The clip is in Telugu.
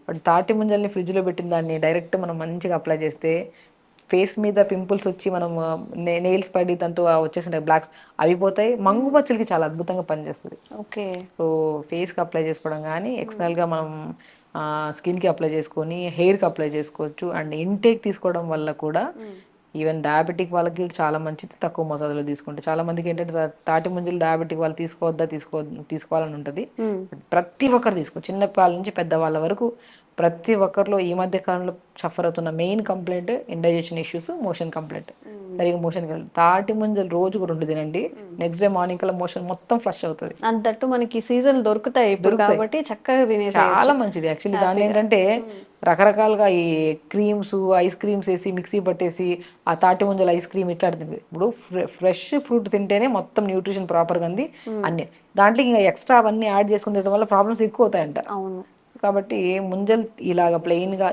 బట్ తాటి ముంజల్ని ఫ్రిడ్జ్లో పెట్టిన దాన్ని డైరెక్ట్ మనం మంచిగా అప్లై చేస్తే ఫేస్ మీద పింపుల్స్ వచ్చి మనం నెయిల్స్ పడి దాంతో వచ్చేసిన బ్లాక్స్ అవి పోతాయి. మంగు మచ్చలకి చాలా అద్భుతంగా పనిచేస్తుంది. ఓకే. సో ఫేస్కి అప్లై చేసుకోవడం కానీ ఎక్స్టర్నల్గా మనం స్కిన్కి అప్లై చేసుకొని హెయిర్కి అప్లై చేసుకోవచ్చు. అండ్ ఇంటేక్ తీసుకోవడం వల్ల కూడా ఈవెన్ డయాబెటిక్ వాళ్ళకి చాలా మంచిది, తక్కువ మోతాదులో తీసుకుంటే. చాలా మందికి ఏంటంటే తాటి ముంజలు డయాబెటిక్ వాళ్ళు తీసుకోవాలని ఉంటుంది. ప్రతి ఒక్కరు చిన్న పిల్లల నుంచి పెద్దవాళ్ళ వరకు ప్రతి ఒక్కరిలో ఈ మధ్య కాలంలో సఫర్ అవుతున్న main complaint indigestion issues, motion complaint. సరిగా మోషన్ తాటి ముంజలు రోజుకు 2 తినండి, నెక్స్ట్ డే మార్నింగ్ కల్లా మోషన్ మొత్తం ఫ్లష్ అవుతుంది. అంతట్టు మనకి సీజన్ దొరుకుతాయి ఇప్పుడు కాబట్టి చక్కగా తినేసేయచ్చు. చాలా మంచిది యాక్చువల్లీ. దాన్ని ఏంటంటే రకరకాలుగా ఈ క్రీమ్స్, ఐస్ క్రీమ్స్ వేసి మిక్సీ పట్టేసి ఆ తాటి ముంజలు ఐస్ క్రీమ్ ఇట్లా తింది. ఇప్పుడు ఫ్రెష్ ఫ్రూట్ తింటేనే మొత్తం న్యూట్రిషన్ ప్రాపర్గా ఉంది అన్ని. దాంట్లో ఇంకా ఎక్స్ట్రా అవన్నీ యాడ్ చేసుకుని తినడం వల్ల ప్రాబ్లమ్స్ ఎక్కువ అవుతాయంట. అవును. కాబట్టి ముంజలు ఇలాగ ప్లెయిన్గా